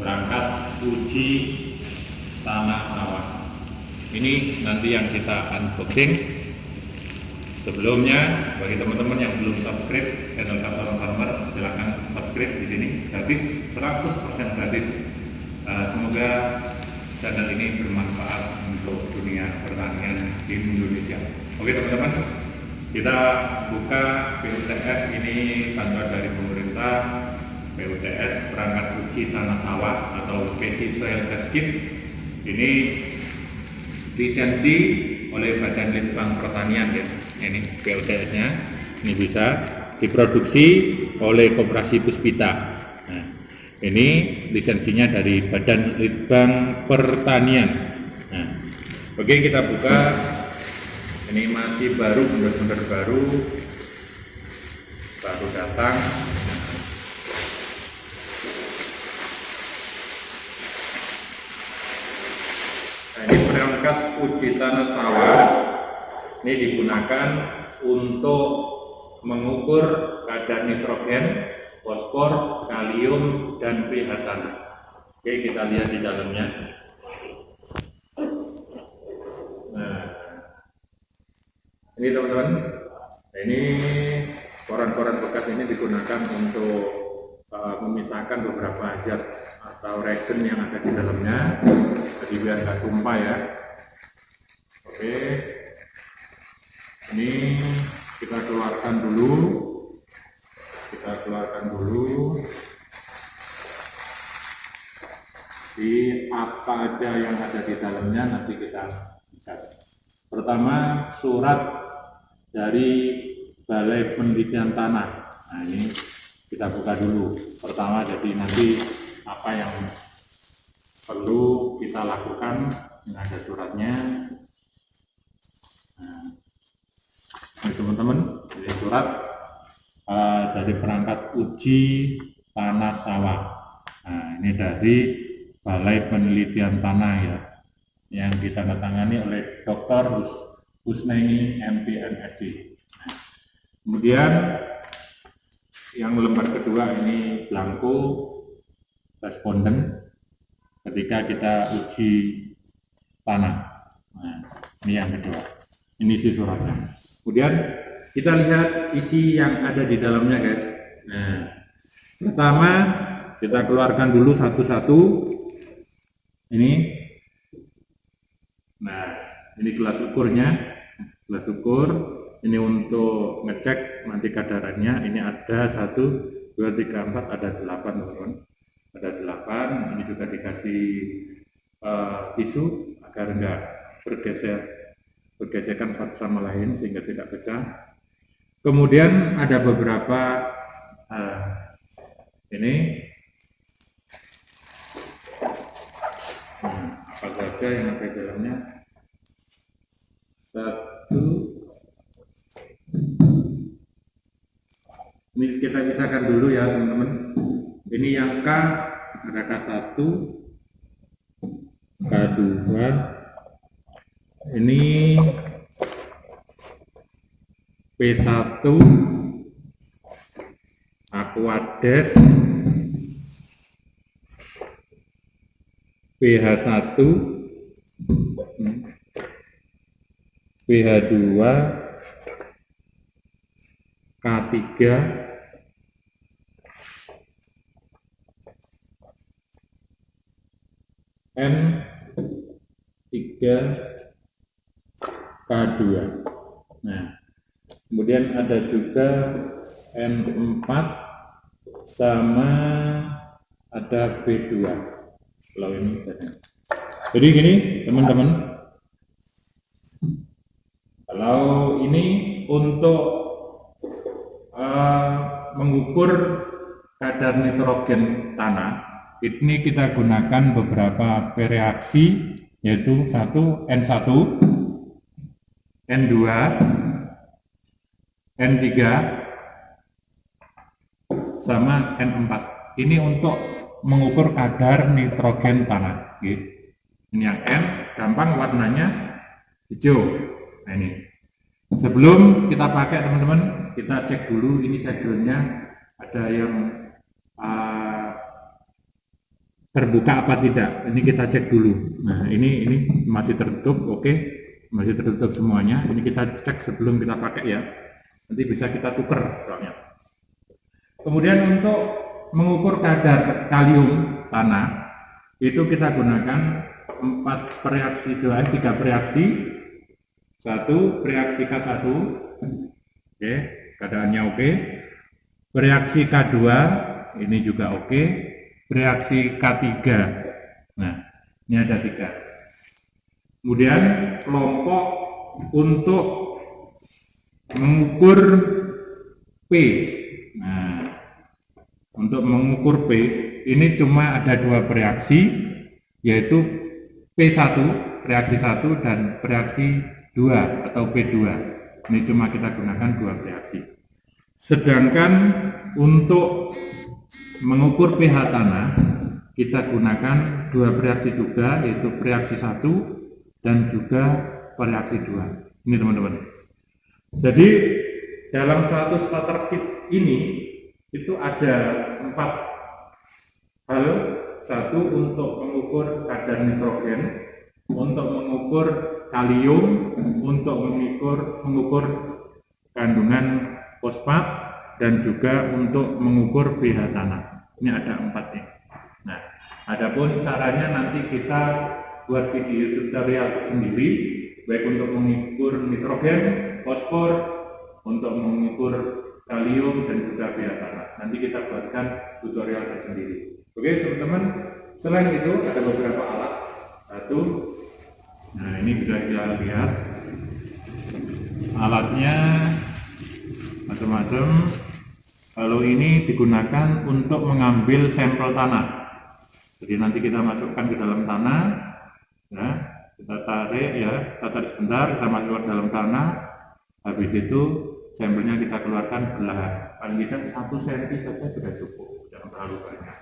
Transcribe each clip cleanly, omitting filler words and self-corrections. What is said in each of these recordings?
berangkat uji tanah sawah. Ini nanti yang kita unboxing. Sebelumnya, bagi teman-teman yang belum subscribe channel Kapal Farmer, silahkan subscribe di sini, gratis, 100% gratis. Semoga channel ini bermanfaat untuk dunia pertanian di Indonesia. Oke teman-teman, kita buka PUTS ini bantuan dari pemerintah, PUTS perangkat uji tanah sawah atau PC Soil Test Kit. Ini lisensi oleh Badan Litbang Pertanian ya. Ini PUTS-nya, ini bisa diproduksi oleh Koperasi Puspita. Nah, ini lisensinya dari Badan Litbang Pertanian. Nah, oke, kita buka. Ini masih baru, benar-benar baru datang. Nah, ini perangkat uji tanah sawah. Ini digunakan untuk mengukur kadar nitrogen, fosfor, kalium, dan pH tanah. Oke, kita lihat di dalamnya. Nah, ini teman-teman, ini koran-koran bekas ini digunakan untuk memisahkan beberapa zat atau reagen yang ada di dalamnya, jadi biar nggak tumpah ya. Oke. Ini kita keluarkan dulu, di apa aja yang ada di dalamnya nanti kita lihat. Pertama, surat dari Balai Penelitian Tanah. Nah, ini kita buka dulu. Pertama, jadi nanti apa yang perlu kita lakukan, ini ada suratnya. Nah, teman-teman, ini surat dari perangkat uji tanah sawah. Nah, ini dari Balai Penelitian Tanah ya, yang ditandatangani oleh Dr. Husnaini MPNSD. Nah, kemudian yang lembar kedua ini blanko responden ketika kita uji tanah. Nah, ini yang kedua, ini isi suratnya. Kemudian kita lihat isi yang ada di dalamnya guys. Nah, pertama kita keluarkan dulu satu-satu. Ini, nah ini gelas ukurnya, gelas ukur. Ini untuk ngecek nanti kadarannya. Ini ada 1, 2, 3, 4, ada 8 teman-teman. Ada 8. Ini juga dikasih tisu agar enggak bergesekan satu sama lain sehingga tidak pecah. Kemudian ada beberapa ini apa saja yang ada di dalamnya. 1, ini kita pisahkan dulu ya teman-teman. Ini yang K, ada K1, K2, ini P1, Aquades, PH1, PH2, K3, N3, K2. Nah, kemudian ada juga N4 sama ada B2. Kalau ini jadi gini teman-teman, kalau ini untuk mengukur kadar nitrogen tanah, ini kita gunakan beberapa reaksi, yaitu N1, N2, N3, sama N4. Ini untuk mengukur kadar nitrogen tanah. Ini yang N, gampang warnanya hijau. Nah ini. Sebelum kita pakai teman-teman, kita cek dulu ini segelnya ada yang terbuka apa tidak. Ini kita cek dulu. Nah, ini masih tertutup, oke. Masih tertutup semuanya. Ini kita cek sebelum kita pakai ya. Nanti bisa kita tuker soalnya. Kemudian untuk mengukur kadar kalium tanah itu kita gunakan 3 reaksi. 1 reaksi K1. Oke, keadaannya oke. Reaksi K2 ini juga oke. Reaksi K3. Nah, ini ada 3. Kemudian kelompok untuk mengukur P. Nah, untuk mengukur P ini cuma ada 2 reaksi, yaitu P1, reaksi 1 dan reaksi 2 atau P2. Ini cuma kita gunakan 2 reaksi. Sedangkan untuk mengukur pH tanah kita gunakan 2 reaksi juga, yaitu reaksi 1 dan juga reaksi 2. Ini teman-teman. Jadi dalam satu starter kit ini itu ada 4 hal. 1 untuk mengukur kadar nitrogen, untuk mengukur kalium, untuk mengukur kandungan fosfat, dan juga untuk mengukur pH tanah. Ini ada 4 nih. Nah, adapun caranya nanti kita buat video tutorial sendiri, baik untuk mengukur nitrogen, fosfor, untuk mengukur kalium dan juga pH tanah. Nanti kita buatkan tutorial tersendiri. Oke teman-teman, selain itu ada beberapa alat. 1, nah ini bisa kita lihat alatnya macam-macam. Kalau ini digunakan untuk mengambil sampel tanah. Jadi nanti kita masukkan ke dalam tanah, ya, kita tarik ya, kita tarik sebentar, kita masukkan ke dalam tanah. Habis itu sampelnya kita keluarkan perlahan. Paling tidak 1 cm saja sudah cukup, jangan terlalu banyak.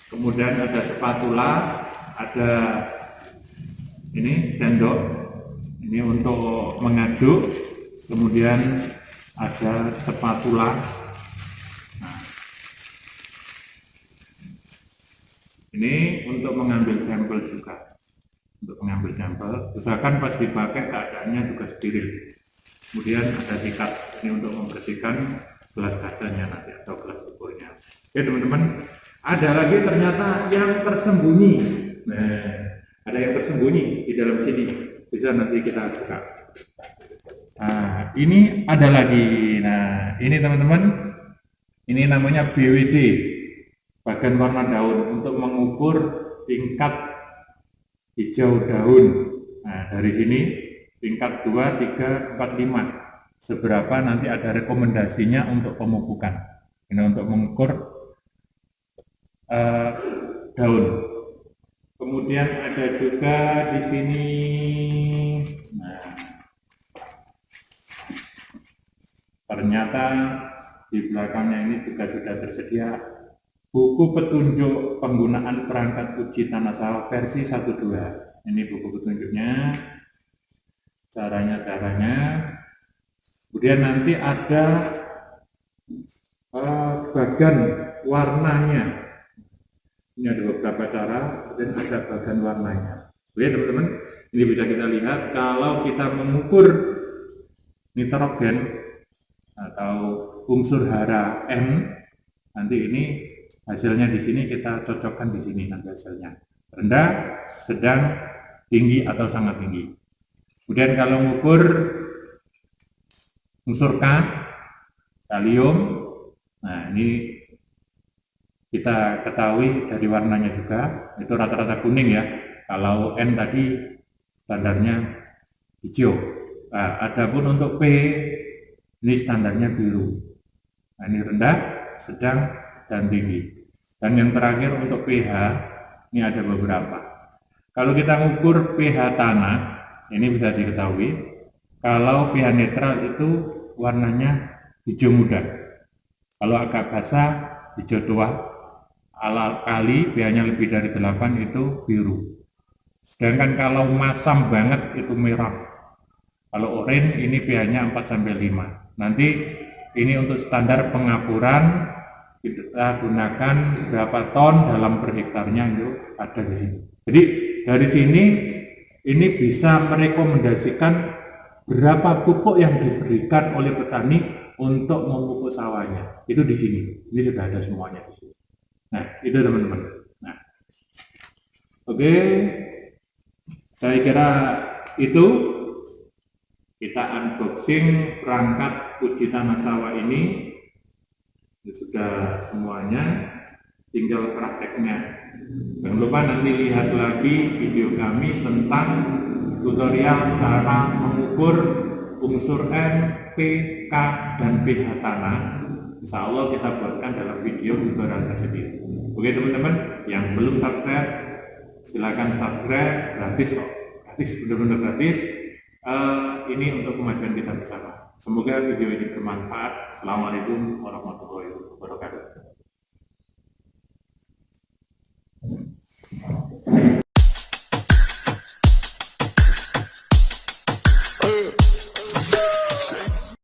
Kemudian ada spatula, ada ini sendok, ini untuk mengaduk. Kemudian ada spatula. Nah, ini untuk mengambil sampel juga. Untuk mengambil sampel, usahakan pas dipakai keadaannya juga steril. Kemudian ada sikat, ini untuk membersihkan gelas kacanya nanti atau gelas ukurnya. Oke teman-teman. Ada lagi ternyata yang tersembunyi. Nah, ada yang tersembunyi di dalam sini. Bisa nanti kita buka. Nah, ini ada lagi. Nah, ini teman-teman, ini namanya BWD, bagian warna daun, untuk mengukur tingkat hijau daun. Nah, dari sini tingkat 2, 3, 4, 5. Seberapa nanti ada rekomendasinya untuk pemupukan. Ini untuk mengukur daun. Kemudian ada juga di sini. Nah, ternyata di belakangnya ini juga sudah tersedia buku petunjuk penggunaan perangkat uji tanah sawah versi 1.2. Ini buku petunjuknya, caranya. Kemudian nanti ada bagan warnanya. Ini ada beberapa cara dan ada bagan warnanya. Oke teman-teman, ini bisa kita lihat kalau kita mengukur nitrogen atau unsur hara N, nanti ini hasilnya di sini kita cocokkan di sini nanti hasilnya. Rendah, sedang, tinggi atau sangat tinggi. Kemudian kalau mengukur unsur K, kalium, nah ini kita ketahui dari warnanya juga, itu rata-rata kuning ya. Kalau N tadi standarnya hijau. Nah, adapun untuk P ini standarnya biru. Nah, ini rendah, sedang, dan tinggi. Dan yang terakhir untuk pH, ini ada beberapa. Kalau kita mengukur pH tanah, ini bisa diketahui. Kalau pH netral itu warnanya hijau muda. Kalau agak basah, hijau tua. Alkali pH-nya lebih dari 8 itu biru. Sedangkan kalau masam banget itu merah. Kalau oranye ini pH-nya 4-5. Nanti ini untuk standar pengapuran kita gunakan berapa ton dalam per hektarnya itu ada di sini. Jadi dari sini ini bisa merekomendasikan berapa pupuk yang diberikan oleh petani untuk memupuk sawahnya. Itu di sini. Ini sudah ada semuanya di sini. Nah, itu teman-teman. Nah, oke. Saya kira itu kita unboxing perangkat uji tanah sawah ini. Sudah semuanya, tinggal prakteknya. Jangan lupa nanti lihat lagi video kami tentang tutorial cara mengukur unsur N, P, K, dan pH tanah. Insya Allah kita buatkan dalam video tutorial tersebut. Oke teman-teman, yang belum subscribe silakan subscribe, gratis kok, gratis, benar-benar gratis. Ini untuk kemajuan kita bersama. Semoga video ini bermanfaat. Assalamualaikum warahmatullahi wabarakatuh.